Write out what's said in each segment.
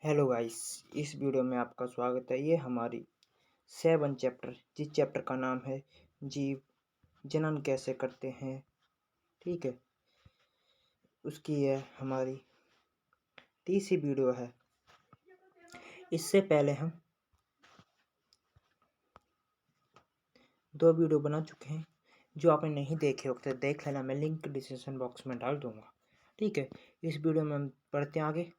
Hello guys, इस video में आपका स्वागत है। ये हमारी 7 चैप्टर, जिस चैप्टर का नाम है जीव जनन कैसे करते हैं। ठीक है, उसकी यह हमारी तीसरी वीडियो है। इससे पहले हम 2 वीडियो बना चुके हैं। जो आपने नहीं देखे हो तो देख लेना, मैं लिंक डिस्क्रिप्शन बॉक्स में डाल दूंगा। ठीक है, इस वीडियो में हम पढ़ते हैं आगे।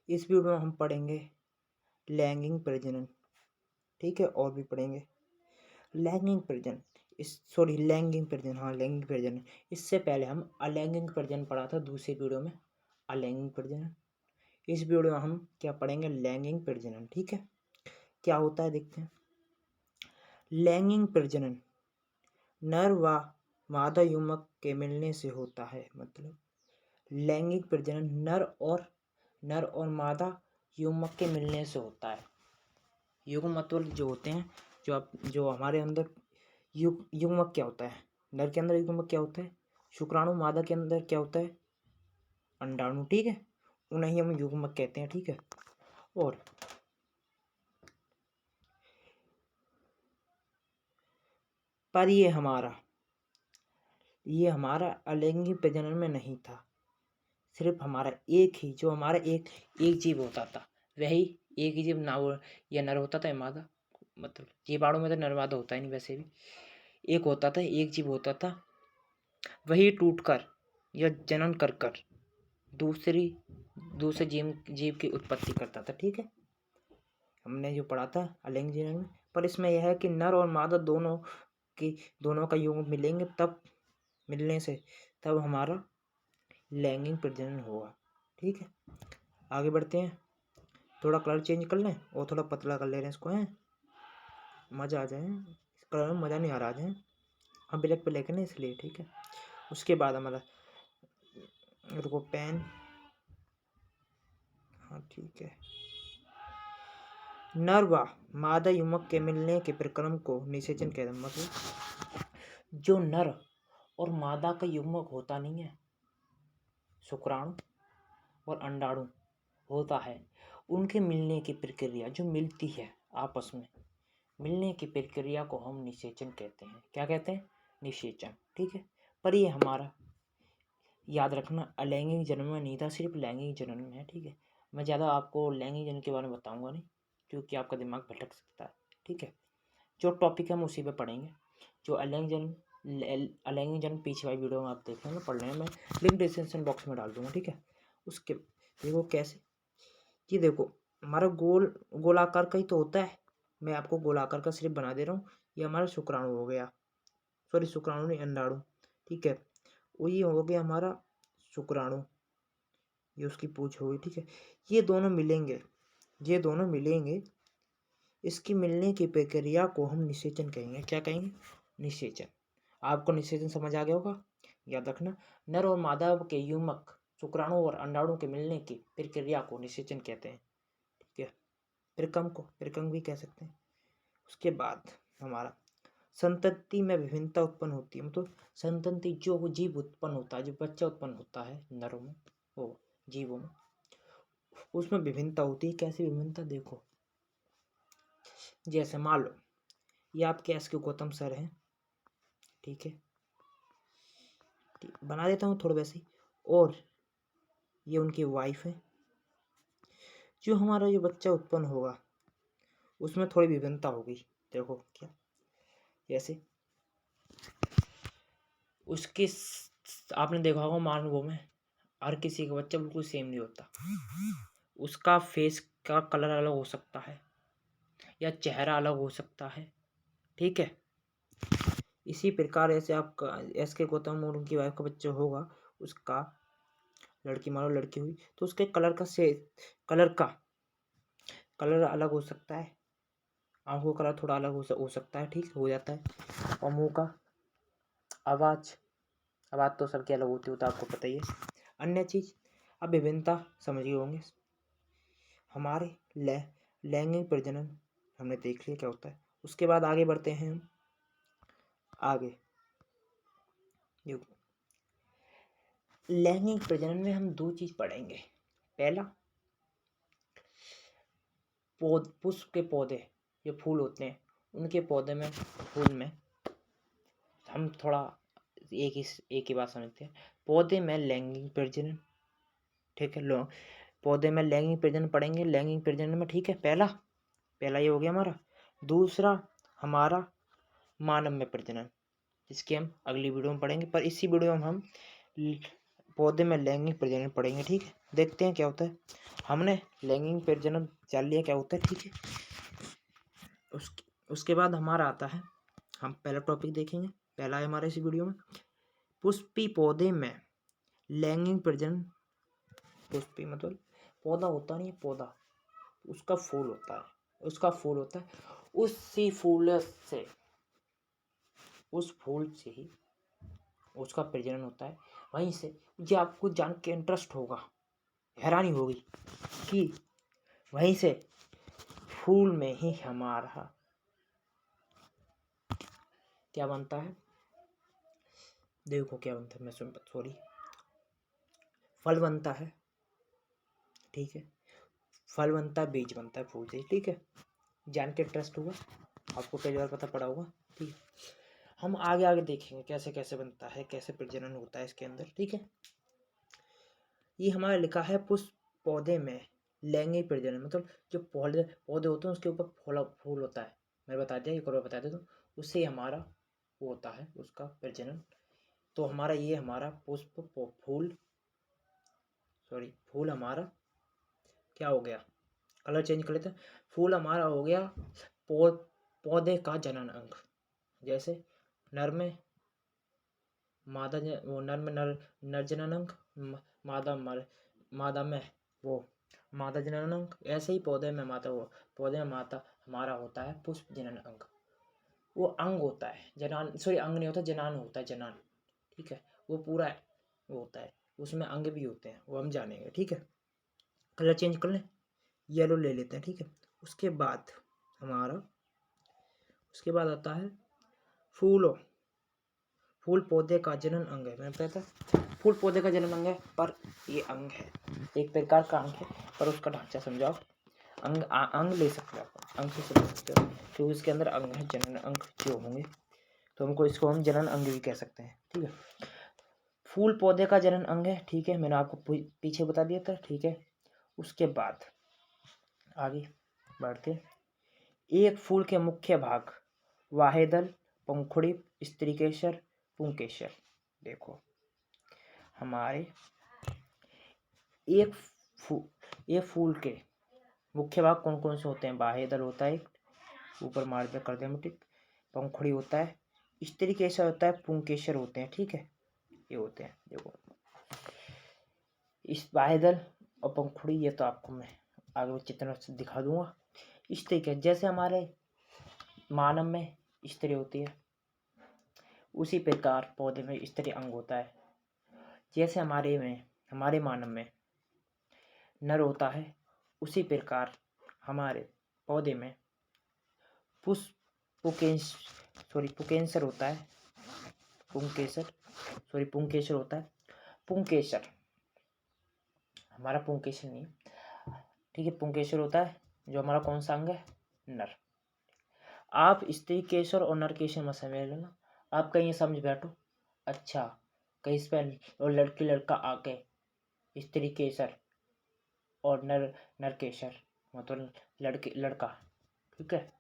इस वीडियो में हम पढ़ेंगे लैंगिक प्रजनन। ठीक है, और भी पढ़ेंगे लैंगिक प्रजनन। लैंगिक प्रजनन, हाँ लैंगिक प्रजनन। इससे पहले हम अलैंगिक प्रजनन पढ़ा था दूसरी वीडियो में, अलैंगिक प्रजनन। इस वीडियो में हम क्या पढ़ेंगे, लैंगिक प्रजनन। ठीक है, क्या होता है देखते हैं। लैंगिक प्रजनन नर व मादा युग्मक के मिलने से होता है। मतलब लैंगिक प्रजनन नर और मादा युग्मक के मिलने से होता है। युग्म मतलब जो होते हैं, जो हमारे अंदर युग्मक क्या होता है, नर के अंदर युग्मक क्या होता है, शुक्राणु। मादा के अंदर क्या होता है, अंडाणु। ठीक है, उन्हें हम युग्मक कहते हैं। ठीक है, और पर ये हमारा अलैंगिक प्रजनन में नहीं था। सिर्फ हमारा एक ही, जो हमारा एक जीव होता था, वही एक ही जीव ना हो, या नर होता था या मादा। मतलब जीवाणु में तो नर मादा होता ही नहीं, वैसे भी एक होता था, एक जीव होता था। वही टूटकर या जनन कर दूसरे जीव की उत्पत्ति करता था। ठीक है, हमने जो पढ़ा था अलैंगिक जनन में। पर इसमें यह है कि नर और मादा दोनों का युग्म मिलेंगे, तब मिलने से तब हमारा लैंगिक प्रजनन होगा। ठीक है, आगे बढ़ते हैं। थोड़ा कलर चेंज कर लें और थोड़ा पतला कर ले रहे हैं इसको, है मज़ा आ जाए। इस कलर में मज़ा नहीं आ रहा है, हम ब्लैक पे लेके ना, इसलिए। ठीक है, उसके बाद हमारा रुको पेन, हाँ ठीक है। नर व मादा युग्मक के मिलने के प्रक्रम को निषेचन कहते हैं। मतलब जो नर और मादा का युग्मक होता नहीं है, शुक्राणु और अंडाणु होता है, उनके मिलने की प्रक्रिया जो मिलती है आपस में, मिलने की प्रक्रिया को हम निषेचन कहते हैं। क्या कहते हैं, निषेचन। ठीक है, पर ये हमारा याद रखना अलैंगिक जन्म में नहीं था, सिर्फ लैंगिक जन्म में है। ठीक है, मैं ज़्यादा आपको लैंगिक जन्म के बारे में बताऊंगा नहीं, क्योंकि आपका दिमाग भटक सकता है। ठीक है, जो टॉपिक है हम उसी पे पढ़ेंगे। जो अलैंगिक जन्म पीछे वाली वीडियो में आप देख लेंगे, पढ़ लेंगे, मैं लिंक डिस्क्रिप्शन बॉक्स में डाल दूंगा। ठीक है, उसके देखो कैसे, ये देखो हमारा गोलाकार का ही तो होता है। मैं आपको गोलाकार का सिर्फ बना दे रहा हूँ। ये हमारा शुक्राणु हो गया, सॉरी शुक्राणु नहीं, अंडाणु। ठीक है, वो ये हो गया हमारा शुक्राणु, ये उसकी पूंछ हो गई। ठीक है, ये दोनों मिलेंगे, इसकी मिलने की प्रक्रिया को हम निषेचन कहेंगे। क्या कहेंगे, निषेचन। आपको निषेचन समझ आ गया होगा, याद रखना। नर और मादा के युग्मक शुक्राणु और अंडाणु के मिलने की प्रक्रिया को निषेचन कहते हैं। ठीक है, प्रकम भी कह सकते हैं। उसके बाद हमारा संतति में विभिन्नता उत्पन्न होती है। मतलब संतति जो जीव उत्पन्न होता है, जो बच्चा उत्पन्न होता है नरों में, वो जीवों में, उसमें विभिन्नता होती है। कैसी विभिन्नता, देखो जैसे मान लो ये आपके एस के गौतम सर हैं। ठीक है, बना देता हूँ थोड़ा वैसे ही। और ये उनकी वाइफ है। जो हमारा जो बच्चा उत्पन्न होगा उसमें थोड़ी विभिन्नता होगी। देखो क्या, जैसे उसके आपने देखा होगा मानवों में हर किसी का बच्चा बिल्कुल सेम नहीं होता। उसका फेस का कलर अलग हो सकता है, या चेहरा अलग हो सकता है। ठीक है, इसी प्रकार ऐसे आपका एस के गौतम और उनकी वाइफ का बच्चा होगा, उसका लड़की मानो लड़की हुई तो उसके कलर अलग हो सकता है। आंखों का कलर थोड़ा अलग हो सकता है। ठीक हो जाता है। और मुंह का आवाज़ तो सबकी अलग होती है, तो आपको पता ही है। अन्य चीज़, अब विभिन्नता समझ गए होंगे। हमारे लैंगिक प्रजनन हमने देख लिया क्या होता है। उसके बाद आगे बढ़ते हैं हम। आगे लैंगिक प्रजनन में हम 2 चीज़ पढ़ेंगे। पहला, पुष्प के पौधे जो फूल होते हैं उनके पौधे में, फूल में हम थोड़ा एक ही बात समझते हैं। पौधे में लैंगिक प्रजनन, ठीक है। लो, पौधे में लैंगिक प्रजनन पढ़ेंगे, लैंगिक प्रजनन में, ठीक है। पहला ये हो गया हमारा। दूसरा हमारा मानव में प्रजनन, जिसके हम अगली वीडियो में पढ़ेंगे, पर इसी वीडियो में हम पौधे में लैंगिक प्रजनन पढ़ेंगे, ठीक है। देखते हैं क्या होता है। हमने लैंगिक प्रजनन जान लिया क्या होता है, ठीक है। उसके बाद हमारा आता है, हम पहला टॉपिक देखेंगे, पहला है हमारा इसी वीडियो में, पुष्पी पौधे में लैंगिक प्रजनन। पुष्पी मतलब पौधा होता नहीं है, पौधा, उसका फूल होता है, उसी फूल से, उस फूल से ही उसका प्रजनन होता है। वहीं से ये आपको जान के इंटरेस्ट होगा, हैरानी होगी कि वहीं से फूल में ही हमारा क्या बनता है। देखो क्या बनता है, मैं सॉरी, फल बनता है, ठीक है। फल बनता है, बीज बनता है फूल से, ठीक है। जान के इंटरेस्ट हुआ, आपको पहली बार पता पड़ा होगा, ठीक है। हम आगे आगे देखेंगे कैसे कैसे बनता है, कैसे प्रजनन होता है इसके अंदर, ठीक है। ये हमारा लिखा है पुष्प पौधे में लैंगिक प्रजनन, मतलब जो पौधे होते हैं उसके ऊपर फूल होता है। मैं बता दिया, एक और बता देता हूँ, उससे हमारा वो होता है उसका प्रजनन। तो हमारा ये हमारा फूल हमारा क्या हो गया, कलर चेंज कर लेते हैं। फूल हमारा हो गया पौधे का जनन अंग। जैसे नर में नर जनन अंग, मादा में वो मादा जनन अंग। ऐसे ही पौधे में माता हमारा होता है पुष्प जनन अंग। वो अंग होता है, अंग नहीं होता, जनान होता है, जनान, ठीक है। वो पूरा वो होता है, उसमें अंग भी होते हैं, वो हम जानेंगे, ठीक है। कलर चेंज कर लें, येलो ले लेते हैं, ठीक है। उसके बाद आता है फूल पौधे का जनन अंग है। मैंने बताया था फूल पौधे का जनन अंग है, पर ये अंग है, एक प्रकार का अंग है, पर उसका ढांचा समझाओ। अंग ले सकते हो आप, अंग से समझ सकते हो, क्योंकि इसके अंदर अंग है, जनन अंग जो होंगे, तो इसको हम जनन अंग भी कह सकते हैं, ठीक है। फूल पौधे का जनन अंग है, ठीक है, मैंने आपको पीछे बता दिया था, ठीक है। उसके बाद आगे बढ़ते, एक फूल के मुख्य भाग, वाहेदल, पंखुड़ी, स्त्रीकेसर, पुंकेसर। देखो हमारे एक फूल के मुख्य भाग कौन कौन से होते हैं। वाहेदल होता है, ऊपर मार पे कर दें टिक, पंखुड़ी होता है, स्त्रीकेसर होता है, पुंकेसर होते हैं, ठीक है। ये होते हैं, देखो इस वाहेदल और पंखुड़ी, ये तो आपको मैं आगे चित्र से दिखा दूंगा। स्त्री के जैसे हमारे मानव में स्त्री होती है, उसी प्रकार पौधे में स्त्री अंग होता है। जैसे हमारे मानव में नर होता है, उसी प्रकार हमारे पौधे में पुंकेसर होता है, पुंकेसर होता है। पुंकेसर हमारा पुंकेसर नहीं, ठीक है, पुंकेसर होता है, जो हमारा कौन सा अंग है, नर। आप स्त्री केसर और नर केसर मत समझ लेना, आप कहीं समझ बैठो, अच्छा कहीं इस पर और लड़की लड़का आके स्त्री केसर और नर केसर मतलब लड़का, ठीक है,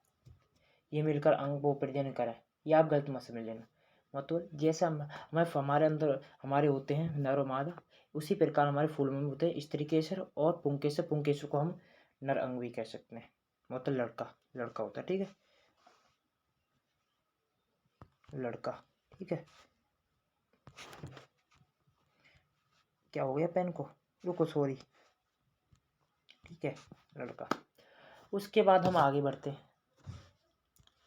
ये मिलकर अंग को प्रजनन करे, ये आप गलत मत समझ लेना। मतलब जैसे हमारे अंदर हमारे होते हैं नर और मादा, उसी प्रकार हमारे फूल में होते हैं स्त्री केसर और पुंकेसर। पुंकेसर को हम नर अंग भी कह सकते हैं, मतलब लड़का होता है, ठीक है, लड़का, ठीक है। क्या हो गया पेन को, रुको सॉरी, ठीक है, लड़का। उसके बाद हम आगे बढ़ते हैं।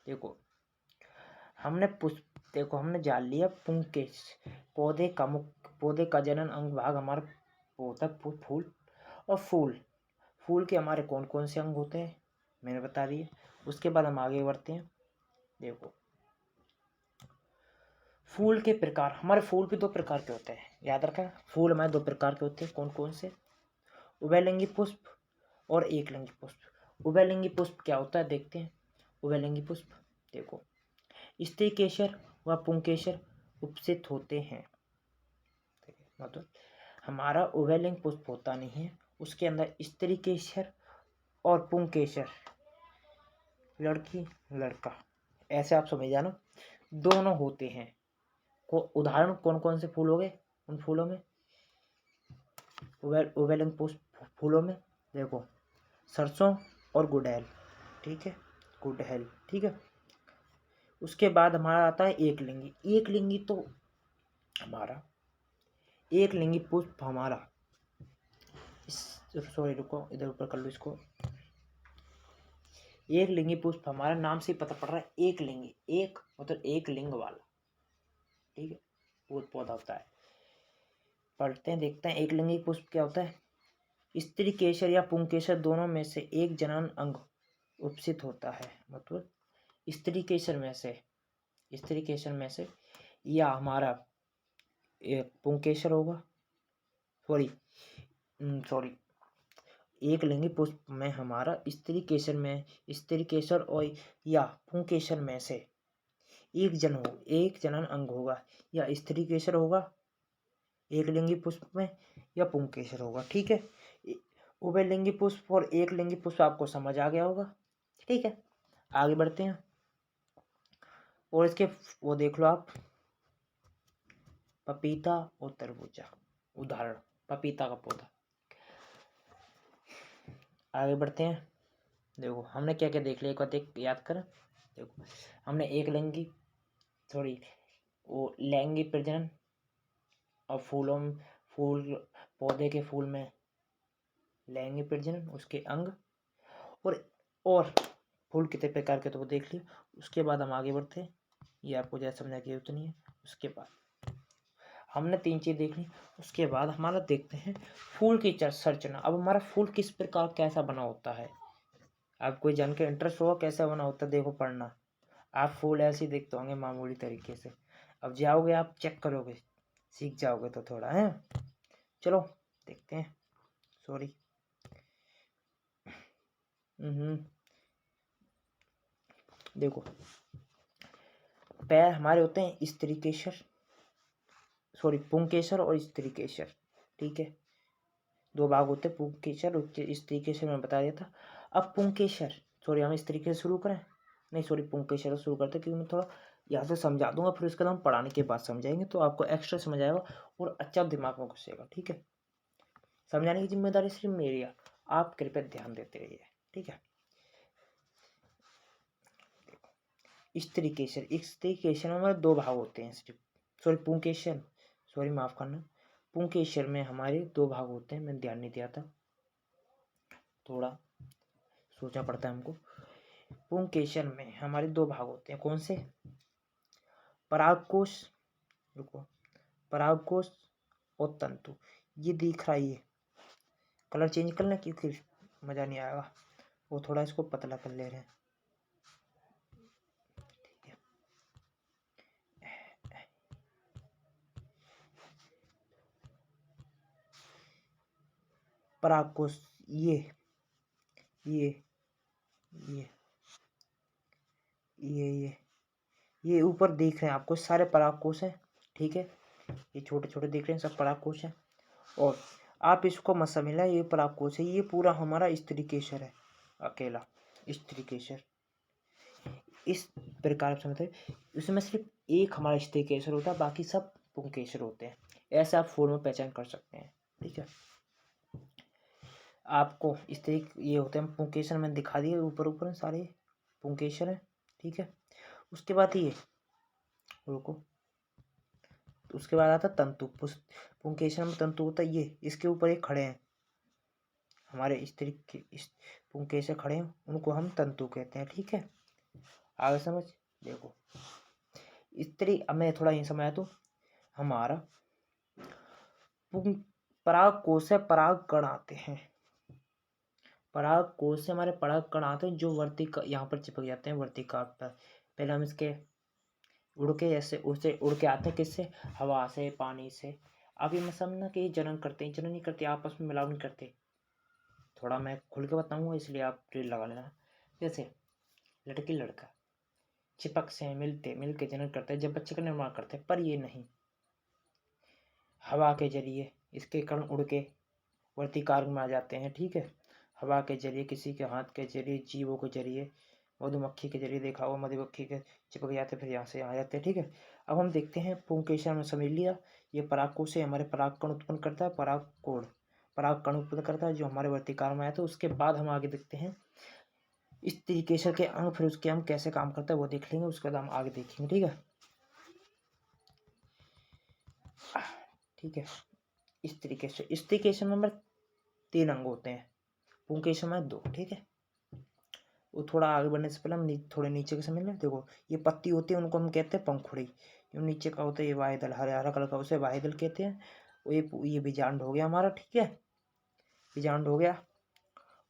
देखो हमने जान लिया पुंकेश, पौधे का जनन अंग भाग हमारा होता है फूल। और फूल के हमारे कौन कौन से अंग होते हैं मैंने बता दिए। उसके बाद हम आगे बढ़ते हैं। देखो फूल के प्रकार, हमारे फूल भी दो प्रकार के होते हैं, याद रखा, फूल हमारे दो प्रकार के होते हैं, कौन कौन से, उभयलिंगी पुष्प और एकलिंगी पुष्प। उभयलिंगी पुष्प क्या होता है देखते हैं। उभयलिंगी पुष्प देखो, स्त्रीकेसर व पुंकेसर उपस्थित होते हैं। मतलब हमारा उभयलिंग पुष्प होता नहीं है, उसके अंदर स्त्रीकेसर और पुंकेसर, लड़की लड़का, ऐसे आप समझ जाना, दोनों होते हैं। उदाहरण कौन कौन से फूल हो गए उन फूलों में, उभयलिंग पुष्प फूलों में देखो, सरसों और गुड़हल, ठीक है, गुड़हल, ठीक है। उसके बाद हमारा आता है एकलिंगी। एकलिंगी तो हमारा एकलिंगी पुष्प हमारा सॉरी रुको, इधर ऊपर कर लो इसको। एकलिंगी पुष्प हमारा नाम से पता पड़ रहा है, एकलिंगी, एक मतलब एक लिंग वाला, ठीक है, वो पौधा होता है। पढ़ते हैं, देखते हैं एकलिंगी पुष्प क्या होता है। स्त्रीकेसर या पुंकेसर दोनों में से एक जनन अंग उपस्थित होता है। मतलब स्त्रीकेसर में से या हमारा पुंकेसर होगा, सॉरी एकलिंगी पुष्प में हमारा स्त्रीकेसर और या पुंकेसर में से एक जनन अंग होगा, या स्त्रीकेसर होगा एकलिंगी पुष्प में, या पुंकेसर होगा, ठीक है। उभयलिंगी पुष्प और एकलिंगी पुष्प आपको समझ आ गया होगा, ठीक है। आगे बढ़ते हैं, और इसके वो देख लो आप, पपीता और तरबूजा, उदाहरण पपीता का पौधा। आगे बढ़ते हैं, देखो हमने क्या क्या देख लिया, एक बार देख याद कर। देखो हमने एकलिंगी वो लैंगिक प्रजनन और फूल पौधे के फूल में लैंगिक प्रजनन, उसके अंग, और फूल कितने प्रकार के तो वो देख लिया। उसके बाद हम आगे बढ़ते हैं, ये आपको ज़्यादा समझने की जरूरत नहीं है। उसके बाद हमने 3 चीज़ देख ली। उसके बाद हमारा देखते हैं फूल की संरचना। अब हमारा फूल किस प्रकार कैसा बना होता है, आप कोई जान के इंटरेस्ट होगा कैसा बना होता है, देखो पढ़ना। आप फूल ऐसे ही देखते होंगे मामूली तरीके से, अब जाओगे आप चेक करोगे, सीख जाओगे तो थोड़ा है। चलो देखते हैं, सॉरी देखो पैर हमारे होते हैं स्त्रीकेसर, पुंकेसर और स्त्रीकेसर, ठीक है, 2 भाग होते हैं, पुंकेसर और स्त्रीकेसर, मैं बता दिया था। अब पुंकेसर, हम स्त्रीकेसर शुरू करें, नहीं पुंकेसर शुरू करते, क्योंकि मैं थोड़ा यहाँ से समझा दूंगा, फिर उसके बाद हम पढ़ाने के बाद समझाएंगे, तो आपको एक्स्ट्रा समझ आएगा और अच्छा दिमाग में घुसेगा, ठीक है। समझाने की जिम्मेदारी सिर्फ मेरी है, आप कृपया ध्यान देते रहिए, ठीक है। स्त्रीकेसर में हमारे 2 भाग होते हैं सिर्फ, पुंकेसर, माफ करना, पुंकेसर में हमारे 2 भाग होते हैं, मैंने ध्यान नहीं दिया था, थोड़ा सोचना पड़ता है हमको। पुंकेसर में हमारे 2 भाग होते हैं, कौन से, परागकोश, परागकोश और तंतु। ये दिख रहा है, ये कलर चेंज कर लें क्योंकि मज़ा नहीं आएगा, वो थोड़ा इसको पतला कर ले रहे हैं। परागकोश ये ऊपर देख रहे हैं आपको सारे परागकोश हैं, ठीक है, ये छोटे छोटे देख रहे हैं सब परागकोश हैं। और आप इसको मत समझना ये परागकोश है, ये पूरा हमारा स्त्रीकेसर है, अकेला स्त्रीकेसर, इस प्रकार से समझते हैं। इसमें सिर्फ एक हमारा स्त्रीकेसर होता है, बाकी सब पुंकेसर होते हैं, ऐसे आप फूल में पहचान कर सकते हैं, ठीक है। आपको स्त्री ये होते हैं पुंकेसर, मैंने दिखा दिए ऊपर ऊपर सारे पुंकेसर हैं, ठीक है। उसके बाद ये रुको, उसके बाद आता तंतु। पुंकेसर में तंतु होता है, ये इसके ऊपर एक खड़े हैं हमारे स्त्री के पुंकेसर खड़े हैं, उनको हम तंतु कहते हैं, ठीक है। आगे समझ, देखो स्त्री, अब मैं थोड़ा ये समझाया तो हमारा पराग कोश से पराग कण आते हैं, पराग कोश से हमारे पराग कण आते हैं जो यहाँ पर चिपक जाते हैं वर्तिकाट पर। पहले हम इसके उड़ के ऐसे उससे उड़ के आते हैं, किससे, हवा से, पानी से। अब ये मत समझना कि ये जनन करते हैं, जनन नहीं करते, आपस में मिलाव नहीं करते, थोड़ा मैं खुल के बताऊंगा, इसलिए आप रील लगा लेना। जैसे लड़की लड़का चिपक से मिलते मिलके जनन करते हैं, जब बच्चे का निर्माण करते हैं, पर ये नहीं, हवा के जरिए इसके कण उड़ के वर्तिकार्ग में आ जाते हैं। ठीक है, हवा के जरिए, किसी के हाथ के जरिए, जीवों के जरिए, मधुमक्खी के जरिए देखा हुआ, मधुमक्खी के चिपक जाते फिर यहाँ से यहाँ जाते हैं। ठीक है, अब हम देखते हैं पुंकेसर में समझ लिया, ये परागकोश से हमारे परागकण उत्पन्न करता है, परागकण उत्पन्न करता है जो हमारे वर्तिकार्ग में आया था। उसके बाद हम आगे देखते हैं इस तरीके के अंग, फिर उसके अंग कैसे काम करता है वो देख लेंगे, उसके बाद हम आगे देखेंगे। ठीक है, इस तरीके से नंबर 3 अंग होते हैं, पुंकेसर में 2। ठीक है, वो थोड़ा आगे बढ़ने से पहले हम थोड़े नीचे के समझ लें। देखो, ये पत्ती होती है, उनको हम कहते हैं पंखुड़ी। जो नीचे का होता है ये वायुदल, हरा हरा कलर का, उसे वायुदल कहते हैं। ये बीजांड हो गया हमारा। ठीक है, बीजांड हो गया।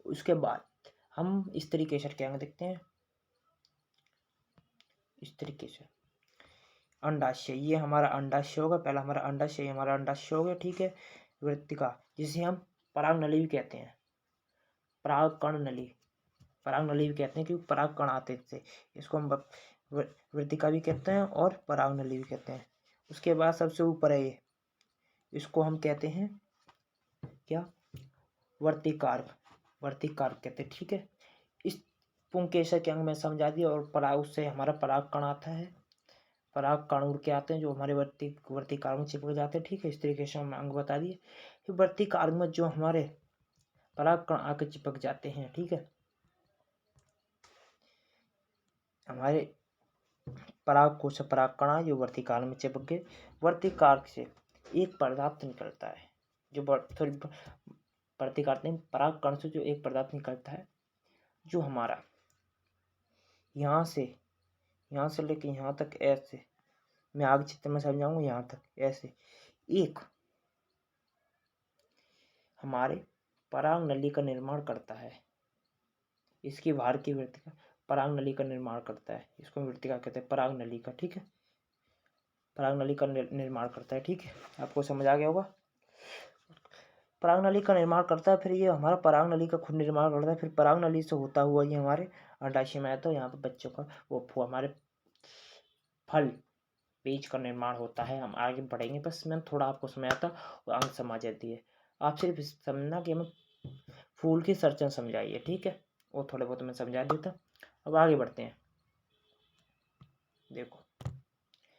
उसके बाद हम इस तरीके से क्या देखते हैं, इस तरीके से अंडाशय, ये हमारा अंडाशय होगा, पहला हमारा अंडाशय, हमारा अंडाशय हो गया। ठीक है, वृत्तिका जिसे हम पराग नली भी कहते हैं, पराग कण नली, पराग नली भी कहते हैं क्योंकि पराग कण आते थे। इसको हम वृत्तिका भी कहते हैं और पराग नली भी कहते हैं। उसके बाद सबसे ऊपर है ये, इसको हम कहते हैं क्या, वर्तिकार्ग, वर्तिकार्ग कहते हैं। ठीक है, इस पुंकेसर के अंग में समझा दिया। और पराग, उससे हमारा पराग कण आता है, पराग कण उड़ के आते हैं जो हमारे वर्तिकार्ग में चिपक जाते हैं। ठीक है, इस तरीके से हमने अंग बता दिए। फिर वर्तिकार्ग में जो हमारे पराग कण आके चिपक जाते हैं, ठीक है, हमारे पराग कोश पराग कणा जो वर्तिकार्ग में चिपक गए। वर्तिकार्ग से एक पदार्थ निकलता है, जो वर्तिकार्ग में पराग कण से जो एक पदार्थ निकलता है, जो हमारा यहाँ से लेके यहाँ तक ऐसे, मैं आगे चित्र में समझाऊंगा, यहाँ तक ऐसे एक हमारे पराग नली का निर्माण करता है। इसकी बाहर की वृत्तिका पराग नली का निर्माण करता है, इसको वृत्तिका कहते हैं, पराग नली का। ठीक है, पराग नली का निर्माण करता है। ठीक है, आपको समझ आ गया होगा। पराग नली का निर्माण करता है, फिर ये हमारा पराग नली का खुद निर्माण करता है। फिर पराग नली से होता हुआ ये हमारे अंडाशय में आता है। यहाँ पर बच्चों का वो हमारे फल बीज का निर्माण होता है। हम आगे बढ़ेंगे, बस मैंने थोड़ा आपको समझाता और अंग समझ जाती है। आप सिर्फ समझना कि हमें फूल की संरचना समझाइए। ठीक है, वो थोड़े बहुत मैं समझा देता। अब आगे बढ़ते हैं। देखो,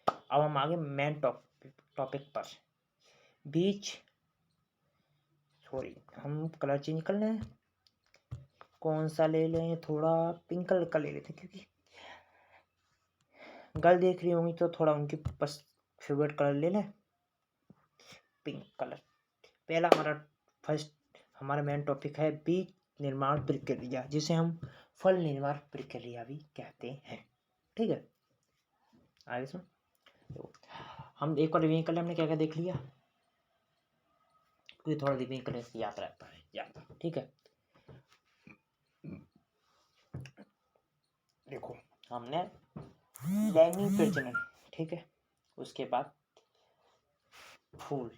अब हम आगे मेन टॉपिक पर, बीज, सॉरी हम कलर चेंज कर लें, कौन सा ले लें, थोड़ा पिंक कलर का ले लेते हैं, क्योंकि गर्ल देख रही होंगी तो थोड़ा उनकी फेवरेट कलर ले लें, पिंक कलर। पहला हमारा मेन टॉपिक है बीज निर्माण प्रक्रिया, जिसे हम फल निर्माण प्रक्रिया भी कहते हैं। ठीक है, आगे सुन, तो हम एक बार रिवीजन कर ले, हमने क्या क्या देख लिया, क्योंकि थोड़ा रिवीजन करने से याद रहता है ज़्यादा। ठीक है, देखो हमने लैंगिक प्रजनन, ठीक है, उसके बाद फूल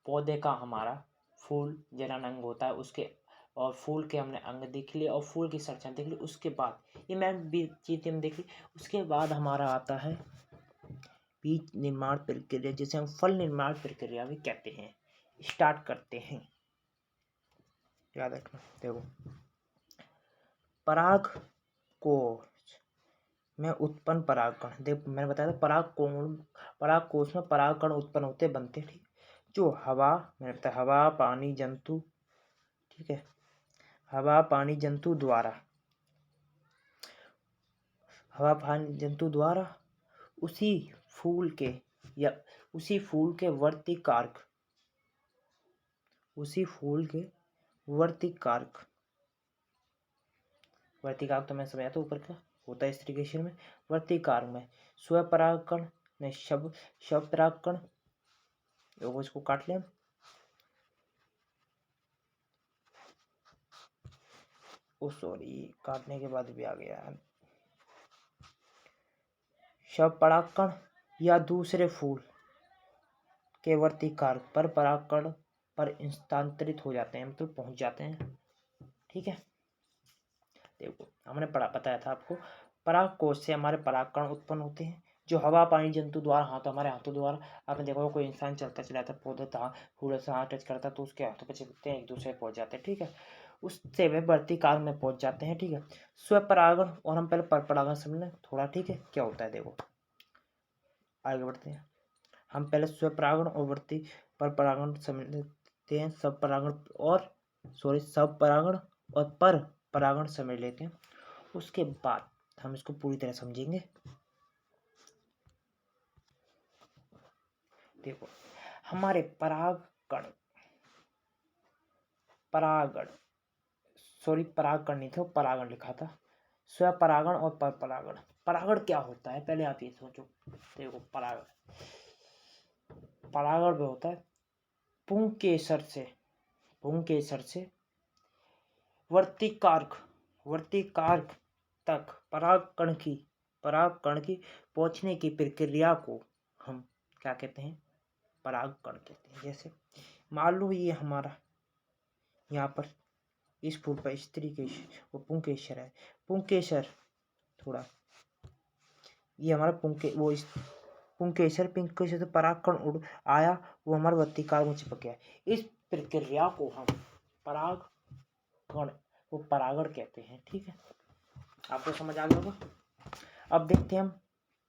पौधे का हमारा फूल जनन अंग होता है, उसके और फूल के हमने अंग देख लिए और फूल की संरचना देख ली। उसके बाद ये मैम चीज़ें हम देख ली। उसके बाद हमारा आता है बीज निर्माण प्रक्रिया, जिसे हम फल निर्माण प्रक्रिया भी कहते हैं। स्टार्ट करते हैं, याद रखना। देखो, पराग कोश में उत्पन्न परागकण, देख मैंने बताया था पराग कोश में परागकण उत्पन्न होते बनते, ठीक, जो मैंने बताया हवा पानी जंतु, ठीक है, हवा पानी जंतु द्वारा उसी फूल के वर्तिकार्क तो मैं समझा था ऊपर का होता है इस तरीके में। वर्तिकार्क में स्वपरागकण ने शव परागकण, इसको काट लें, सॉरी काटने के बाद भी आ गया, शव परागकण या दूसरे फूल के वर्तिकार्क पर परागकण पर स्थानांतरित हो जाते हैं, मतलब पहुंच जाते हैं। ठीक है, देखो हमने बताया था आपको, परागकोश से हमारे परागकण उत्पन्न होते हैं जो हवा पानी जंतु द्वारा हमारे हाथों द्वारा, आपने देखा कोई इंसान चलता चलाता पौधा था, फूल से हाथ टच करता तो उसके हाथों पर चिपकते हैं, एक दूसरे पे पहुंच जाते हैं। ठीक है, उससे वे बढ़ती काल में पहुंच जाते हैं। ठीक है, स्वपरागण, और हम पहले पर परागण समझ लें थोड़ा। ठीक है, क्या होता है देखो, आगे बढ़ते हैं। हम पहले स्वपरागण और बढ़ती पर परागण समझ लेते हैं, सब परागण और सब परागण और पर परागण समझ लेते हैं। उसके बाद हम इसको पूरी तरह समझेंगे। देखो हमारे परागकण, परागकण नहीं था, परागण लिखा था। स्वपरागण और पर परागण। परागण क्या होता है पहले आप ये सोचो। देखो परागण में होता है पुंकेसर से वर्तिकार्क तक परागकण की पहुंचने की प्रक्रिया को हम क्या कहते हैं, परागकण कहते हैं। जैसे मान लो ये हमारा यहाँ पर इस फूल पर स्त्री के वो पुंकेसर है, पुंकेसर थोड़ा ये हमारा पुंकेसर से परागकण उड़ आया, वो हमारे वर्तिकार्क में चिपक गया। इस प्रक्रिया को हम परागण कहते हैं। ठीक है, आपको समझ आ गया होगा। अब देखते हैं हम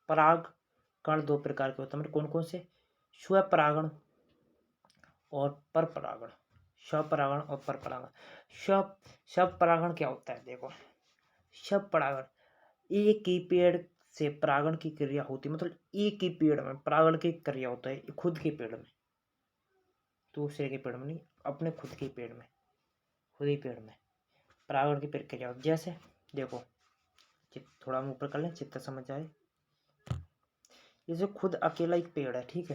परागकण दो प्रकार के होते हैं, मतलब कौन कौन से, स्वपरागण और पर परागण। स्वपरागण और पर परागण। स्वपरागण क्या होता है देखो, स्वपरागण एक ही पेड़ से परागण की क्रिया होती है, मतलब एक ही पेड़ में परागण की क्रिया होता है, खुद के पेड़ में, दूसरे के पेड़ में नहीं, अपने खुद के पेड़ में, खुद ही पेड़ में परागण की प्रक्रिया होती है। जैसे देखो थोड़ा हम ऊपर कर लें, चित्र समझ आए। जैसे खुद अकेला एक पेड़ है, ठीक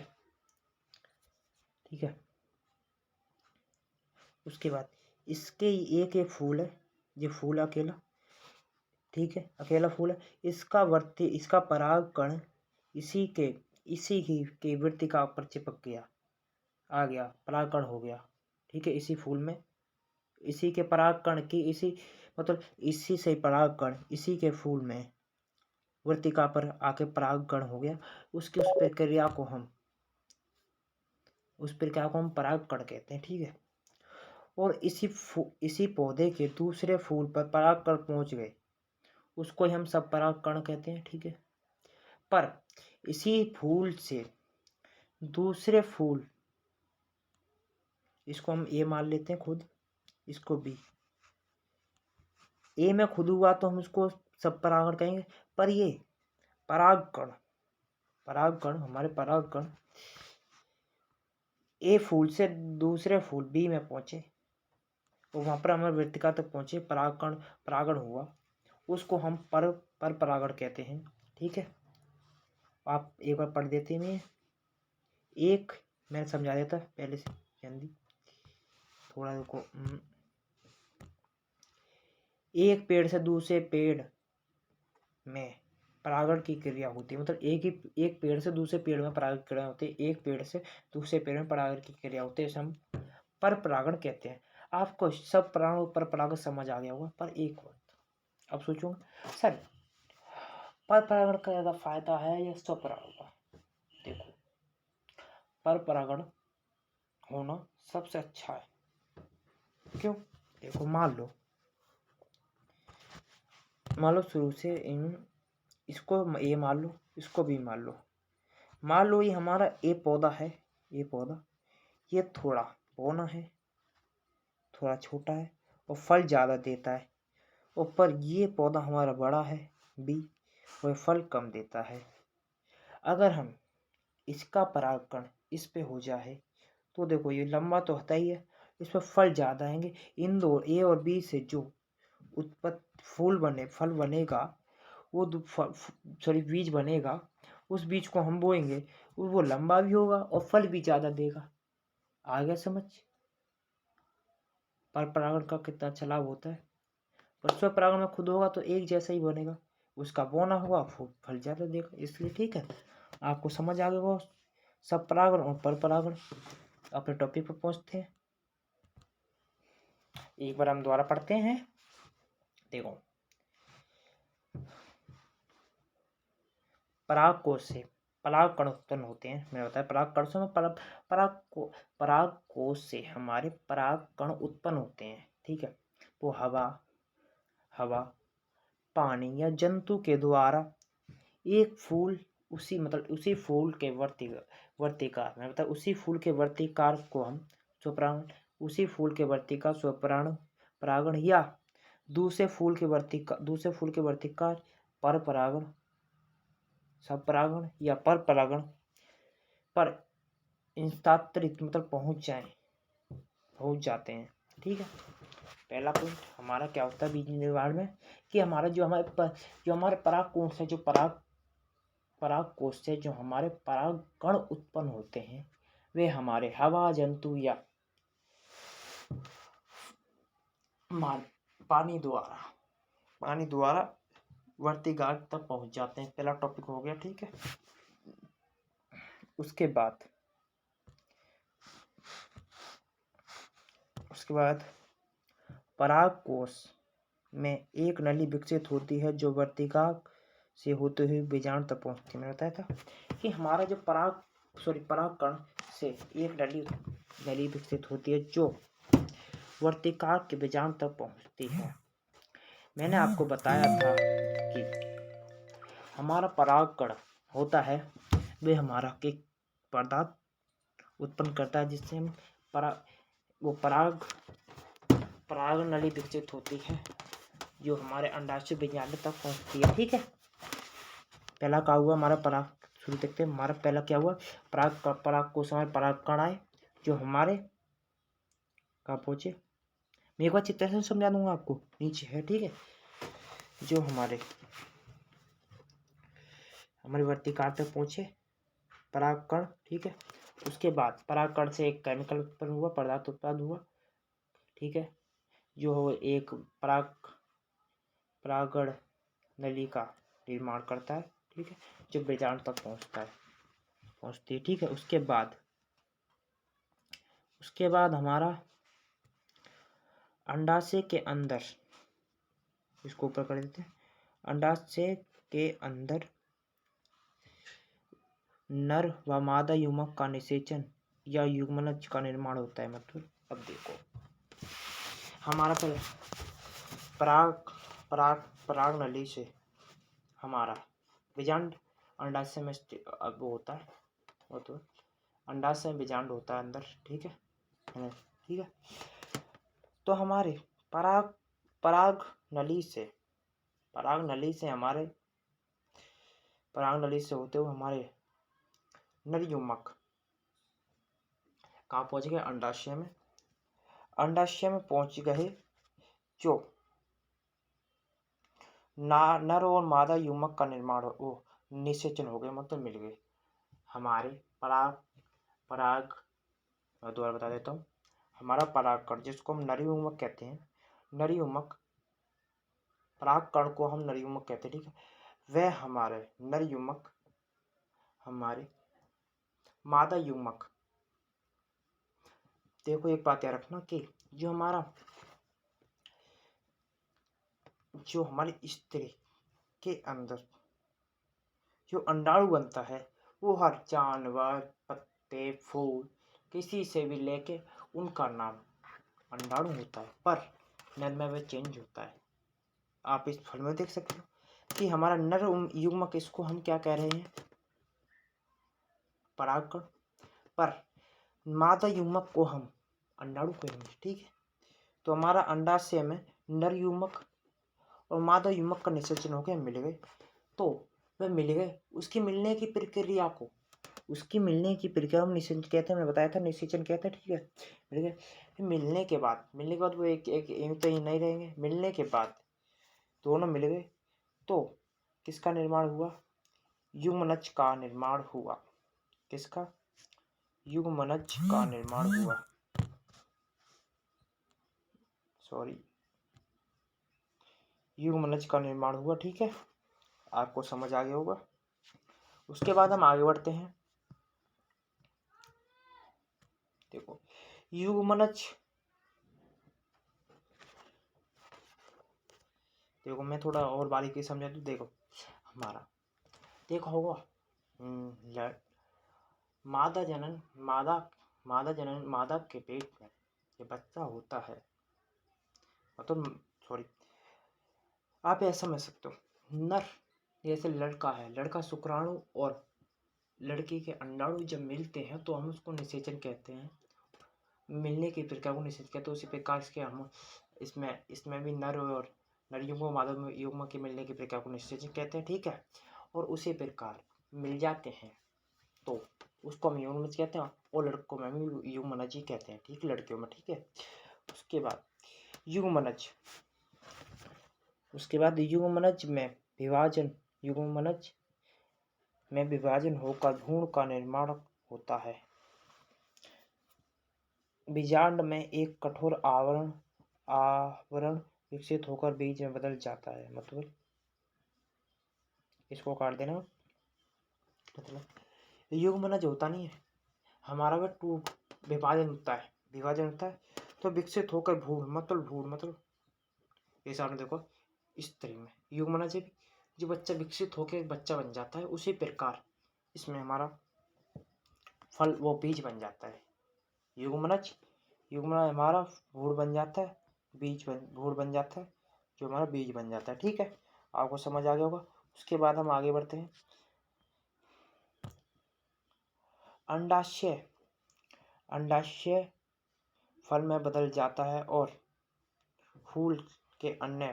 है, उसके बाद इसके एक एक फूल है, ये फूल अकेला, ठीक है, अकेला फूल है, इसका परागकण इसी की वृत्तिका पर चिपक गया, आ गया, परागकण हो गया। ठीक है, इसी फूल में इसी के परागकण की इसी से परागकण इसी के फूल में वृत्तिका पर आके परागकण हो गया। उस प्रक्रिया को हम परागकण कहते हैं। ठीक है, और इसी पौधे के दूसरे फूल पर परागकण पहुंच गए, उसको हम सब परागकण कहते हैं। ठीक है, पर इसी फूल से दूसरे फूल, इसको हम ए मान लेते हैं खुद, इसको बी, ए में खुद हुआ तो हम इसको सब परागण कहेंगे। पर ये परागकण हमारे परागकण ए फूल से दूसरे फूल बी में पहुंचे, तो वहां पर हमारे वृत्तिका तक पहुंचे, परागण हुआ, उसको हम पर परागण कहते हैं। ठीक है, आप एक बार पढ़ देते हैं, एक मैं समझा देता पहले से जल्दी, थोड़ा रुको। एक पेड़ से दूसरे पेड़ में परागण की क्रिया होती है, मतलब एक पेड़ से दूसरे पेड़ में परागण की क्रिया होती है, एक पेड़ से दूसरे पेड़ में परागण की क्रिया होती है, हम पर परागण कहते हैं। आपको सब परागण पर परागण समझ आ गया होगा, पर एक बात अब सोचूंगा सर, पर परागण का ज्यादा फायदा है या स्वपरागण का? देखो पर परागण होना सबसे अच्छा है। क्यों? देखो मान लो शुरू से इसको ए मान लो, इसको भी मान लो ये हमारा ए पौधा है, ये थोड़ा पौना है, थोड़ा छोटा है और फल ज़्यादा देता है, और पर ये पौधा हमारा बड़ा है बी, और फल कम देता है। अगर हम इसका परागकण इस पे हो जाए तो देखो ये लंबा तो होता ही है, इस पर फल ज़्यादा आएंगे। इन दो ए और बी से जो फल बनेगा, वो बीज बनेगा, उस बीज को हम बोएंगे, वो लंबा भी होगा और फल भी ज़्यादा देगा। आ गया समझ? पर परागण का कितना अच्छा लाभ होता है। पर स्वपरागण में खुद होगा तो एक जैसा ही बनेगा, उसका बोना होगा फल ज़्यादा देगा, इसलिए ठीक है, आपको समझ आ गया सब परागण और पर परागण। अपने टॉपिक पर पहुंचते हैं। एक बार हम दोबारा पढ़ते हैं। देखो, परागकोश से पराग कण उत्पन्न होते हैं। मैंने बताया परागकोश में परागकोश से हमारे पराग कण उत्पन्न होते हैं। ठीक है, वो हवा, पानी या जंतु के द्वारा एक फूल उसी फूल के वर्तिकार में मतलब उसी फूल के वर्तिकार को हम स्वपरागण, उसी फूल के वर्तिकार स्वपरागण या दूसरे फूल के वर्तिकार पर परागण, स्वपरागण या पर परागण पर स्थानांतरित मतलब पहुंच जाते हैं। ठीक है, पहला पॉइंट हमारा क्या होता है बीज निर्माण में कि हमारा जो हमारे परागकोश से जो हमारे पराग कण उत्पन्न होते हैं वे हमारे हवा, जंतु या पानी द्वारा वर्तिकाग्र तक पहुंच जाते हैं। पहला टॉपिक हो गया। ठीक है, उसके बाद परागकोश में एक नली विकसित होती है जो वर्तिकाग्र से होते हुए बीजाणु तक पहुंचती है। मैंने बताया था कि हमारा जो परागकण से एक नली विकसित होती है जो वर्तिकाग्र के बीजाणु तक पहुंचती है। मैंने आपको बताया था कि हमारा परागकण होता है वे हमारा एक पदार्थ उत्पन्न करता है जिससे हम पराग नली विकसित होती है जो हमारे अंडाशय बीजांड तक पहुंचती है। ठीक है, पहला क्या हुआ हमारा पराग, शुरू देखते हैं। हमारा पहला क्या हुआ, परागकोश हमारे परागकण आए जो हमारे कहाँ पहुंचे। मैं एक बार चित्र से समझा दूंगा आपको, नीचे है। ठीक है, जो हमारे वर्तिकार तक पहुंचे परागकण। ठीक है, उसके बाद परागकण से एक केमिकल उत्पन्न हुआ, पदार्थ उत्पन्न हुआ। ठीक है, जो एक परागण नली का निर्माण करता है। ठीक है, जो बीजाणु तक पहुंचती है। ठीक है, उसके बाद हमारा अंडाशय के अंदर, इसको ऊपर कर देते हैं। अंडाशय के अंदर नर व मादा युग्मक का निषेचन या युग्मनज का निर्माण होता है। मतलब अब देखो हमारा पराग नली से हमारा बीजांड अंडाशय में वो होता है, वो तो अंडाशय में बीजांड होता है अंदर। ठीक है, ठीक है, तो हमारे पराग नली से होते हुए हमारे नर युग्मक कहाँ पहुंच गए, अंडाशय में। अंडाशय में पहुंच गए जो नर और मादा युग्मक का निर्माण वो निषेचन हो गए, मतलब मिल गए हमारे पराग मैं दोबारा बता देता हूँ। हमारा परागकण जिसको हम नर युग्मक कहते हैं, नर युग्मक परागकण को हम नर युग्मक कहते हैं। ठीक है, वह हमारे नर युग्मक हमारे मादा युग्मक, देखो एक बात याद रखना कि जो हमारी स्त्री के अंदर जो अंडाणु बनता है वो हर जानवर, पत्ते, फूल किसी से भी लेके उनका नाम अंडाणु होता है, पर नर में वह चेंज होता है। आप इस फल में देख सकते हो कि हमारा नर युग्मक, इसको हम क्या कह रहे हैं, परागकण, पर मादा युग्मक को हम अंडाणु कहेंगे। ठीक है, तो हमारा अंडाशय में नर युग्मक और मादा युग्मक का निषेचन होकर मिल गए। तो वह मिल गए, उसकी मिलने की प्रक्रिया हम निषेचन कहते हैं। मैंने बताया था निषेचन कहते हैं। ठीक है, मिल गए। फिर मिलने के बाद वो एक तो ही नहीं रहेंगे। मिलने के बाद दोनों मिल गए तो किसका निर्माण हुआ, युग्मनज का निर्माण हुआ। किसका, युग्मनज का निर्माण हुआ, युग्मनज का निर्माण हुआ। ठीक है, आपको समझ आ गया होगा। उसके बाद हम आगे बढ़ते हैं। देखो युग्मनज देखो मैं थोड़ा और बारीकी समझा दूँ। देखो हमारा देखो होगा मादा जनन मादा के पेट में ये बच्चा होता है, मतलब सॉरी, आप ऐसा समझ सकते हो। नर जैसे लड़का है, लड़का शुक्राणु और लड़की के अंडाणु जब मिलते हैं तो हम उसको निषेचन कहते हैं। मिलने की प्रक्रिया को निषेचन कहते हैं। उसी प्रकार से हम इसमें भी नर और नर युग्म मादा युग्म के मिलने की प्रक्रिया को निषेचन कहते हैं, ठीक है। और उसी प्रकार मिल जाते हैं तो उसको हम युग्मनज कहते हैं, और लड़कों में हम युग्मनज ही कहते हैं, ठीक, लड़कियों में, ठीक है। उसके बाद युग्मनज में विभाजन होकर भ्रूण का निर्माण होता है। बीजांड में एक कठोर आवरण विकसित होकर बीज में बदल जाता है। मतलब इसको काट देना। मतलब युग्मनज होता नहीं है हमारा, वह विभाजन होता है तो विकसित होकर भ्रूण मतलब ये सामने देखो स्त्री में युग्मनज जो बच्चा विकसित होकर बच्चा बन जाता है, उसी प्रकार इसमें हमारा फल वो बीज बन जाता है। युग्मनज हमारा भ्रूण बन जाता है, भ्रूण बन जाता है जो हमारा बीज बन जाता है, ठीक है। आपको समझ आ गया होगा। उसके बाद हम आगे बढ़ते हैं। अंडाशय फल में बदल जाता है और फूल के अन्य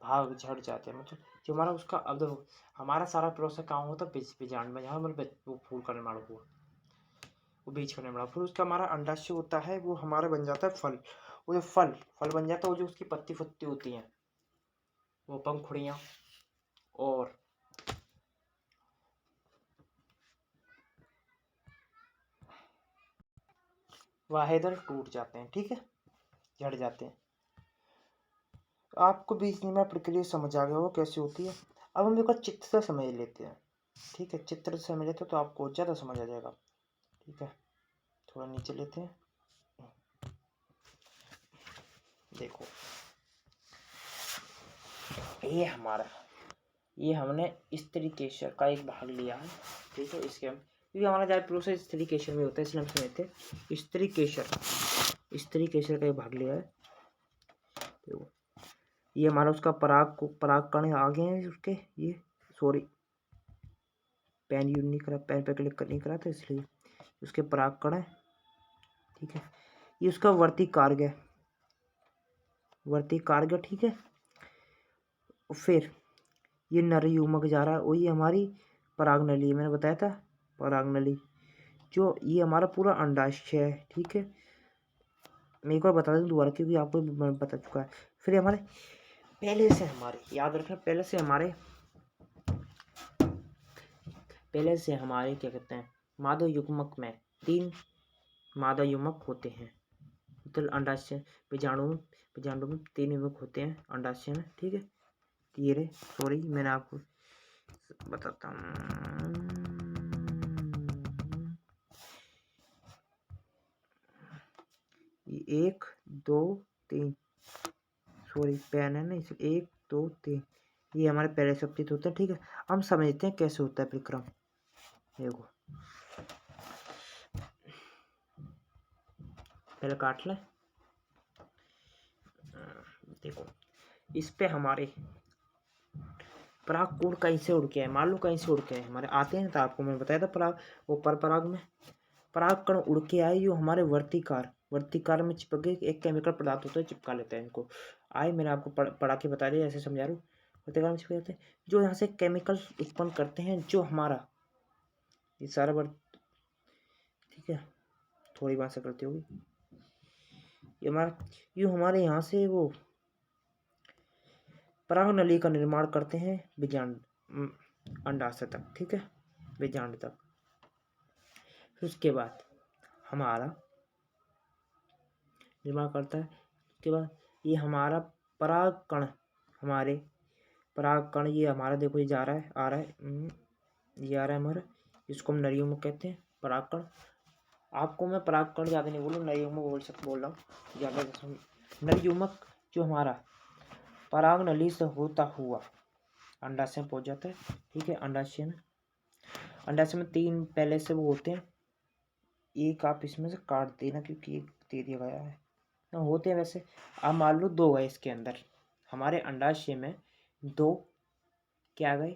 भाग झड़ जाते हैं। मतलब जो हमारा उसका अब देखो हमारा सारा प्रोसेस काम होता है बीजांड में, जहाँ मतलब वो फूल का निर्माण हुआ, वो बीज का निर्माण, फिर उसका हमारा अंडाशय होता है, वो हमारा बन जाता है फल। वो जो फल बन जाता है, वो जो उसकी पत्ती फत्ती होती हैं, वो पंखुड़ियाँ और वाहेदर टूट जाते हैं, ठीक है, झड़ जाते हैं। आपको बीज निर्माण प्रक्रिया समझ आ गया हो कैसे होती है। अब हम एक चित्र से समझ लेते हैं, ठीक है। चित्र से समझ लेते हैं तो आपको ज़्यादा समझ आ जाएगा, ठीक है। थोड़ा नीचे लेते हैं। देखो ये हमने स्त्री केसर का एक भाग लिया है, ठीक है। इसके हम क्योंकि हमारा ज़्यादा प्रोसेस स्त्री केसर में होता है, इसलिए हम समझते हैं स्त्री केसर का एक भाग लिया है। देखो ये हमारा उसका पराग कण आगे हैं उसके, ये सॉरी पेन यूज नहीं करा, पेन पे क्लिक नहीं करा था इसलिए उसके पराग कण है, ठीक है। ये उसका वर्ती कार्ग है, ठीक है। फिर ये नर युग्मक जा रहा है, वही हमारी पराग नली है, मैंने बताया था पराग नली, जो ये हमारा पूरा अंडाशय है, ठीक है। मैं एक बार बता दूं दोबारा क्योंकि आपको बता चुका है। फिर हमारे याद रखना, पहले से हमारे क्या कहते हैं मादा युग्मक में 3 मादा युग्मक होते हैं, मतलब अंडाशय बीजाणु में 3 युग्मक होते हैं अंडाशय में, ठीक है। ये रे सॉरी मैंने आपको बताता हूँ, ये 1 2 3 सॉरी पेन है ना, इसलिए 1 2 3 ये हमारे पहले सब्जेक्ट होता है, ठीक है। हम समझते हैं कैसे होता है परिक्रम। देखो पहले काट लें। देखो इस पे हमारे पराग कोण कहीं से उड़ के आए, मान लो कहीं से उड़ के आए हमारे आते हैं, तो आपको मैं बताया था पराग वो पराग में पराग कण उड़ के आए, जो हमारे वर्तिकार में चिपक गए, एक केमिकल पदार्थ होता है चिपका लेते हैं इनको। आए मैंने आपको पढ़ा के बता दिया, ऐसे समझा रहा हूँ। वर्तिकार में चिपक जाते हैं जो यहाँ से केमिकल उत्पन्न करते हैं, जो हमारा ये सारा वर्त, ठीक है, थोड़ी बात से करती होगी ये हमारे यहाँ से वो पराग नली का निर्माण करते हैं बीजांड अंडाशय तक, ठीक है, बीजांड तक। फिर उसके बाद हमारा निर्माण करता है। उसके बाद ये हमारा पराग कण ये हमारा देखो ये जा रहा है आ रहा है ये आ रहा है हमारा, इसको हम नर युग्मक कहते हैं पराग कण। आपको मैं पराग कण ज़्यादा नहीं बोलूँ, नर युग्मक बोल रहा हूँ ज़्यादा। नर युग्मक जो हमारा परागनली से होता हुआ अंडाशय में पहुंच जाता है। ठीक है, अंडाशय में 3 पहले से वो होते हैं। एक आप इसमें से काट देना क्योंकि एक दे दिया गया है, होते हैं वैसे। आप मान लो 2 गए इसके अंदर, हमारे अंडाशय में 2 क्या गए,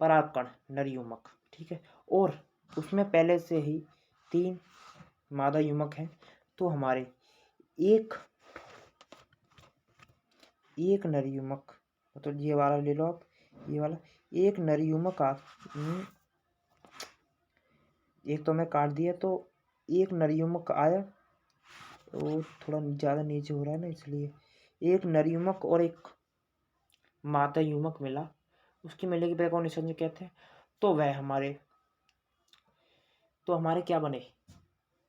परागकण नर युग्मक। ठीक है, और उसमें पहले से ही 3 मादा युग्मक हैं। तो हमारे एक नर युग्मक, मतलब ये वाला ले लो आप, ये वाला एक नर युग्मक एक तो मैं काट दिया, तो एक नर युग्मक आया, तो थोड़ा ज़्यादा नीचे हो रहा है ना, इसलिए एक नर युग्मक और एक मादा युग्मक मिला। उसकी मिलने के बाद कौन निषेचन कहते हैं। तो वह हमारे क्या बने,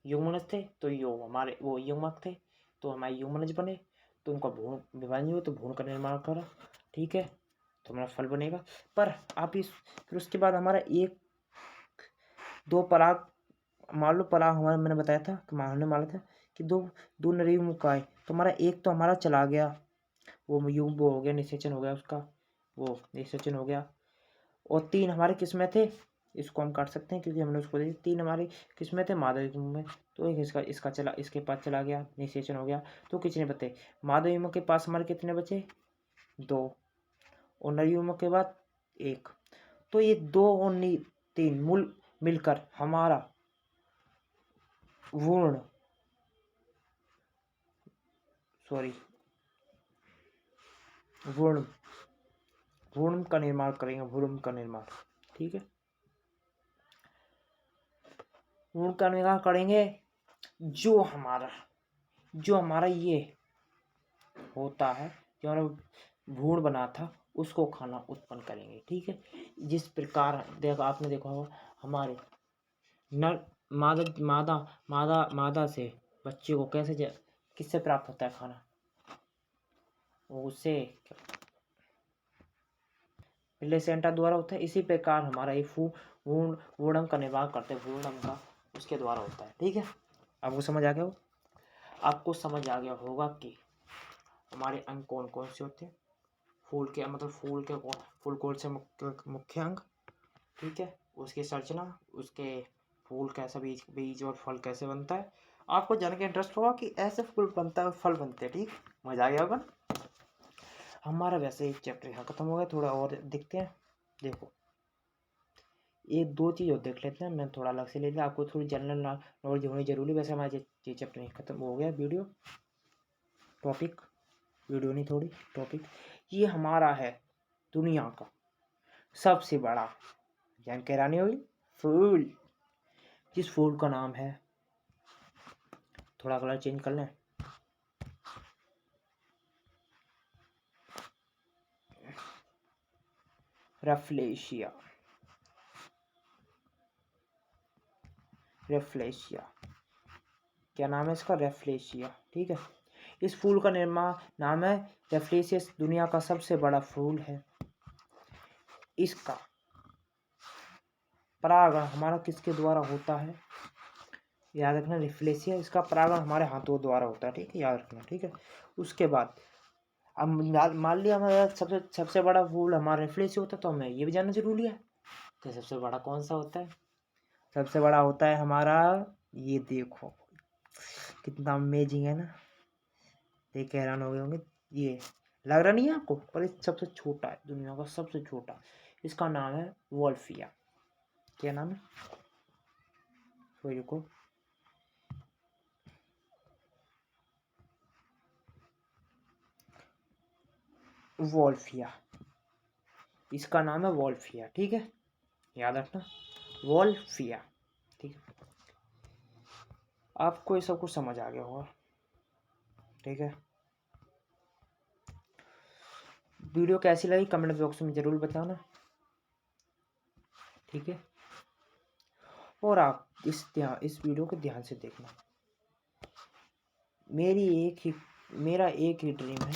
युग्मनज थे, तो हमारे वो युग्मक थे, तो हमारे युग्मनज बने, तो उनका भ्रूण विभाजन हुआ, तो भ्रूण का निर्माण करा। ठीक है, तो हमारा फल बनेगा। पर आप फिर उसके बाद हमारा 2 पराग, मान लो पराग हमारा, मैंने बताया था कि हमने माना था कि दो नर युग्मक आए, तो हमारा एक तो हमारा चला गया, वो युग्म वो हो गया, निषेचन हो गया उसका, वो निषेचन हो गया। और 3 हमारे किस्में थे, इसको हम काट सकते हैं क्योंकि हमने उसको दे 3 हमारे किस्में थे मादा युग्म में, तो एक इसके पास चला गया, निषेचन हो गया। तो कितने बचे, मादा युग्म के पास हमारे कितने बचे, 2, और नर युग्म के बाद 1। तो ये 2 और 3 मूल मिलकर हमारा भ्रूण का निर्माण करेंगे, भ्रूण का निर्माण। ठीक है, भ्रूण का निर्माण करेंगे, जो हमारा ये होता है, जो हमारा भ्रूण बना था उसको खाना उत्पन्न करेंगे। ठीक है, जिस प्रकार आपने देखा होगा हमारे नर मादा से बच्चे को किससे प्राप्त होता है खाना, उससे प्लेसेंटा द्वारा होता है। इसी प्रकार हमारा ये भ्रूणम का निर्माण करते हैं, भ्रूणम का उसके द्वारा होता है। ठीक है, आपको समझ आ गया हो, आपको समझ आ गया होगा कि हमारे अंग कौन कौन से होते हैं। फूल कोल से मुख्य अंग। ठीक है, उसकी संरचना, उसके फूल कैसा, बीज और फल कैसे बनता है, आपको जान के इंटरेस्ट होगा कि ऐसे फूल बनता है और फल बनते हैं। ठीक, मजा आ गया होगा। हमारा वैसे एक चैप्टर यहाँ खत्म हो गया, थोड़ा और देखते हैं। देखो, एक 2 चीज़ और देख लेते हैं, मैं थोड़ा अलग से ले लिया, आपको थोड़ी जनरल नॉलेज होनी जरूरी। वैसे हमारा ये चैप्टर नहीं खत्म हो गया, वीडियो नहीं, थोड़ी टॉपिक। ये हमारा है दुनिया का सबसे बड़ा, जान के रानी होगी, फूल। जिस फूल का नाम है, थोड़ा कलर चेंज कर लें, रेफ्लेशिया। क्या नाम है इसका, रेफ्लेशिया। ठीक है, इस फूल का नाम है रेफ्लेशियस, दुनिया का सबसे बड़ा फूल है। इसका परागण हमारा किसके द्वारा होता है, याद रखना, रेफ्लेशिया। इसका परागण हमारे हाथों द्वारा होता है। ठीक है, याद रखना। ठीक है, उसके बाद अब मान लिया हमारा सबसे बड़ा फूल हमारा रेफ्लेशिया होता है, तो हमें ये भी जानना जरूरी है कि सबसे बड़ा कौन सा होता है। सबसे बड़ा होता है हमारा, ये देखो कितना अमेजिंग है ना, देख के हैरान हो गए होंगे। ये लग रहा नहीं है आपको, पर ये सबसे छोटा है, दुनिया का सबसे छोटा। इसका नाम है वोल्फिया। क्या नाम है, कोई रुको, वोल्फिया, इसका नाम है वोल्फिया। ठीक है, याद रखना, वोल्फिया। ठीक है, आपको ये सब कुछ समझ आ गया होगा। ठीक है, वीडियो कैसी लगी कमेंट बॉक्स में जरूर बताना। ठीक है, और आप इस वीडियो को ध्यान से देखना। मेरा एक ही ड्रीम है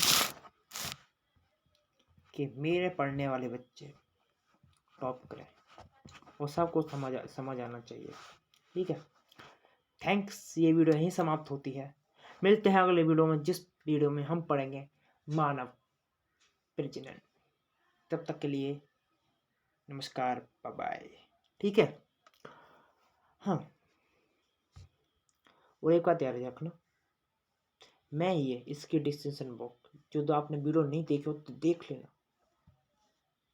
कि मेरे पढ़ने वाले बच्चे टॉप करें और सबको समझ आना चाहिए। ठीक है, थैंक्स। ये वीडियो यहीं समाप्त होती है। मिलते हैं अगले वीडियो में, जिस वीडियो में हम पढ़ेंगे मानव प्रजनन। तब तक के लिए नमस्कार, बाय बाय। ठीक है। हाँ, और एक बात याद रखना, मैं ये इसकी डिस्क्रिप्शन बॉक्स जो आपने वीडियो नहीं देखी हो तो देख लेना,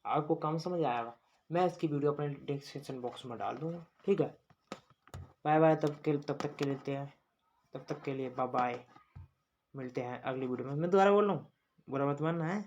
आपको काम समझ आएगा। मैं इसकी वीडियो अपने डिस्क्रिप्शन बॉक्स में डाल दूंगा। ठीक है, बाय बाय। तब तक के लेते हैं, तब तक के लिए बाय बाय। मिलते हैं अगली वीडियो में। मैं दोबारा बोल रहा हूँ, बुरा मत मानना है।